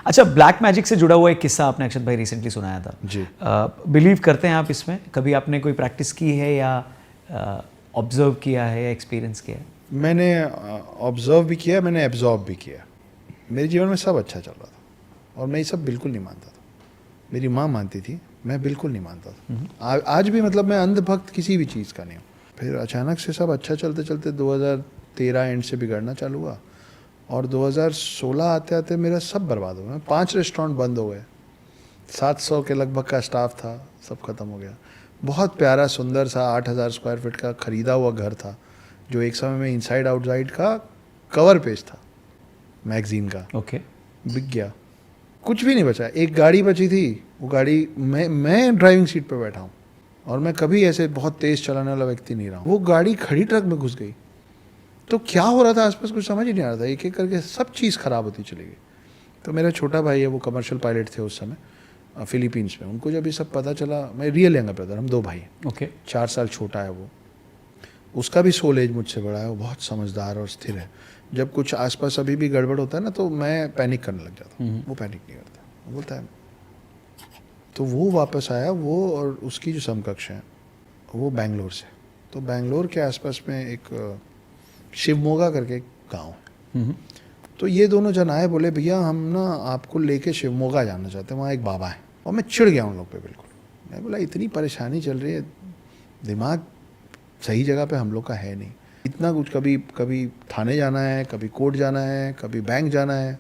अच्छा, black magic से जुड़ा हुआ एक किस्सा आपने अक्षत भाई रिसेंटली सुनाया था जी। बिलीव करते हैं आप इसमें? कभी आपने कोई प्रैक्टिस की है या ऑब्जर्व किया है या एक्सपीरियंस किया है? मैंने ऑब्जर्व भी किया, मैंने एब्जॉर्व भी किया। मेरे जीवन में सब अच्छा चल रहा था और मैं ये सब बिल्कुल नहीं मानता था। मेरी माँ मानती थी, मैं बिल्कुल नहीं मानता था। आज भी मतलब मैं अंधभक्त किसी भी चीज़ का नहीं हूँ। फिर अचानक से सब अच्छा चलते चलते 2013 एंड से बिगड़ना चालू हुआ और 2016 आते आते मेरा सब बर्बाद हो गया। 5 रेस्टोरेंट बंद हो गए, 700 के लगभग का स्टाफ था, सब खत्म हो गया। बहुत प्यारा सुंदर सा 8000 स्क्वायर फीट का खरीदा हुआ घर था जो एक समय में इनसाइड आउटसाइड का कवर पेज था मैगजीन का, ओके। बिक गया। कुछ भी नहीं बचा। एक गाड़ी बची थी, वो गाड़ी मैं ड्राइविंग सीट पे बैठा हूँ और मैं कभी ऐसे बहुत तेज़ चलाने वाला व्यक्ति नहीं रहा हूँ। वो गाड़ी खड़ी ट्रक में घुस गई। तो क्या हो रहा था आसपास कुछ समझ ही नहीं आ रहा था। एक एक करके सब चीज़ ख़राब होती चली गई। तो मेरा छोटा भाई है, वो कमर्शियल पायलट थे उस समय फिलीपींस में। उनको जब ये सब पता चला, मैं रियल यंगर ब्रदर, हम 2 भाई हैं। ओके। 4 साल छोटा है वो। उसका भी सोल एज मुझसे बड़ा है, वो बहुत समझदार और स्थिर है। जब कुछ आसपास अभी भी गड़बड़ होता है ना तो मैं पैनिक करने लग जाता हूँ, वो पैनिक नहीं करता। वो बोलता है। तो वो वापस आया, वो और उसकी जो समकक्ष है वो बेंगलोर से। तो बेंगलोर के आसपास में एक शिवमोगा करके एक गाँव है। तो ये दोनों जन आए, बोले भैया हम ना आपको लेके शिवमोगा जाना चाहते हैं, वहाँ एक बाबा है। और मैं चिढ़ गया उन लोग पे बिल्कुल। मैं बोला इतनी परेशानी चल रही है, दिमाग सही जगह पे हम लोग का है नहीं। इतना कुछ, कभी कभी थाने जाना है, कभी कोर्ट जाना है, कभी बैंक जाना है।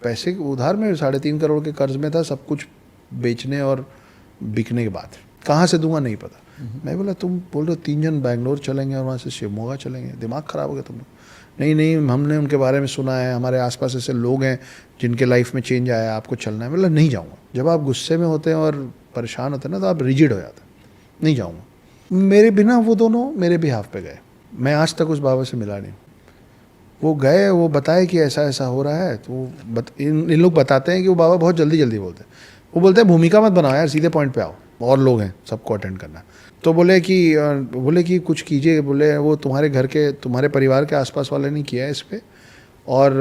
पैसे उधार में 3.5 करोड़ के कर्ज में था, सब कुछ बेचने और बिकने के बाद कहाँ से दूंगा नहीं पता। मैं बोला तुम बोल रहे हो 3 जन बेंगलोर चलेंगे और वहाँ से शिवमोगा चलेंगे, दिमाग ख़राब हो गया तुम लोग? नहीं नहीं, हमने उनके बारे में सुना है, हमारे आसपास ऐसे लोग हैं जिनके लाइफ में चेंज आया है, आपको चलना है। मतलब नहीं जाऊँगा। जब आप गुस्से में होते हैं और परेशान होते हैं ना तो आप रिजिड हो जाते हैं। नहीं जाऊँगा। मेरे बिना वो दोनों मेरे बिहाफ पे गए। मैं आज तक उस बाबा से मिला नहीं। वो गए, वो बताए कि ऐसा ऐसा हो रहा है। तो इन लोग बताते हैं कि वो बाबा बहुत जल्दी जल्दी बोलते हैं। वो बोलते हैं भूमिका मत बनाओ यार, सीधे पॉइंट पे आओ, और लोग हैं, सबको अटेंड करना है। तो बोले कि कुछ कीजिए। बोले वो तुम्हारे घर के, तुम्हारे परिवार के आसपास वाले ने किया है इस पर, और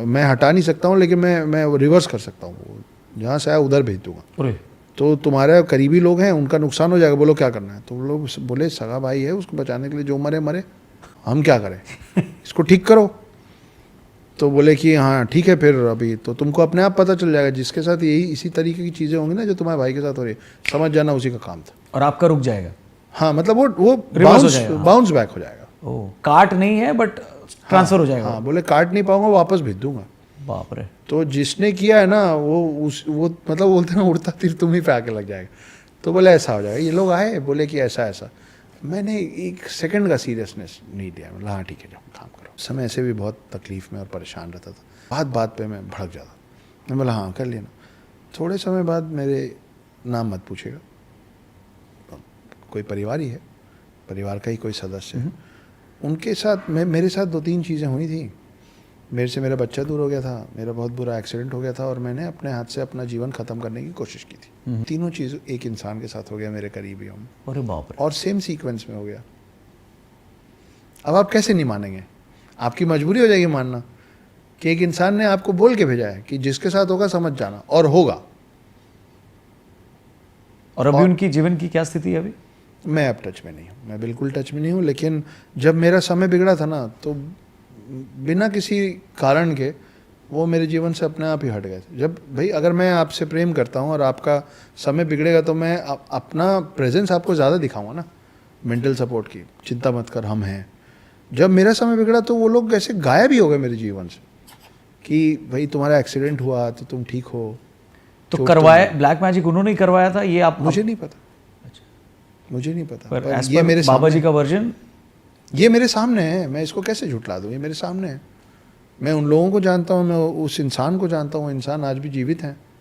मैं हटा नहीं सकता हूँ, लेकिन मैं रिवर्स कर सकता हूँ, जहाँ से आया उधर भेज दूँगा। तो तुम्हारे करीबी लोग हैं, उनका नुकसान हो जाएगा, बोलो क्या करना है। तो वो लोग बोले सगा भाई है, उसको बचाने के लिए जो मरे मरे, हम क्या करें, इसको ठीक करो। तो बोले कि हाँ ठीक है, फिर अभी तो तुमको अपने आप पता चल जाएगा, जिसके साथ यही इसी तरीके की चीज़ें होंगी ना जो तुम्हारे भाई के साथ हो रही है, समझ जाना उसी का काम था। और आपका रुक जाएगा। हाँ, मतलब वो रिवर्स हो जाएगा, बाउंस बैक हो जाएगा। ओह, काट नहीं है बट ट्रांसफर हो जाएगा। हाँ, बोले काट नहीं पाऊंगा, वापस भेज दूंगा। बाप रे। तो जिसने किया है ना वो मतलब बोलते हैं उड़ता तीर तुम ही पे आके लग जाएगा। तो बोले ऐसा हो जाएगा। ये लोग आए, बोले कि ऐसा ऐसा। मैंने 1 सेकंड का सीरियसनेस नहीं दिया। मतलब हाँ ठीक है, जाओ काम करो। उस समय ऐसे भी बहुत तकलीफ में और परेशान रहता था, बात बात पे मैं भड़क जाता। मैं बोला हाँ कर लेना। थोड़े समय बाद मेरे नाम मत पूछेगा, कोई परिवार ही है, परिवार का ही कोई सदस्य है, उनके साथ मेरे साथ 2-3 चीज़ें हुई थी। मेरे से मेरा बच्चा दूर हो गया था, मेरा बहुत बुरा एक्सीडेंट हो गया था और मैंने अपने हाथ से अपना जीवन ख़त्म करने की कोशिश की थी। तीनों चीज़ एक इंसान के साथ हो गया, मेरे करीबियों में। अरे बाप रे। और सेम सीक्वेंस में हो गया। अब आप कैसे नहीं मानेंगे? आपकी मजबूरी हो जाएगी मानना कि एक इंसान ने आपको बोल के भेजा है कि जिसके साथ होगा समझ जाना, और होगा। और अभी उनकी जीवन की क्या स्थिति है अभी? मैं अब टच में नहीं हूँ, मैं बिल्कुल टच में नहीं हूँ। लेकिन जब मेरा समय बिगड़ा था ना तो बिना किसी कारण के वो मेरे जीवन से अपने आप ही हट गए थे। जब भाई अगर मैं आपसे प्रेम करता हूँ और आपका समय बिगड़ेगा तो मैं अपना प्रेजेंस आपको ज़्यादा दिखाऊंगा ना, मेंटल सपोर्ट की, चिंता मत कर हम हैं। जब मेरा समय बिगड़ा तो वो लोग ऐसे गायब ही हो गए मेरे जीवन से कि भाई तुम्हारा एक्सीडेंट हुआ तो तुम ठीक हो। तो करवाया ब्लैक मैजिक उन्होंने ही करवाया था ये? आप मुझे नहीं पता। अच्छा, मुझे नहीं पता। पर ये मेरे बाबा जी का वर्जन ये मेरे सामने है, मैं इसको कैसे झुठला दूँ? ये मेरे सामने है। मैं उन लोगों को जानता हूँ, मैं उस इंसान को जानता हूँ, इंसान आज भी जीवित हैं।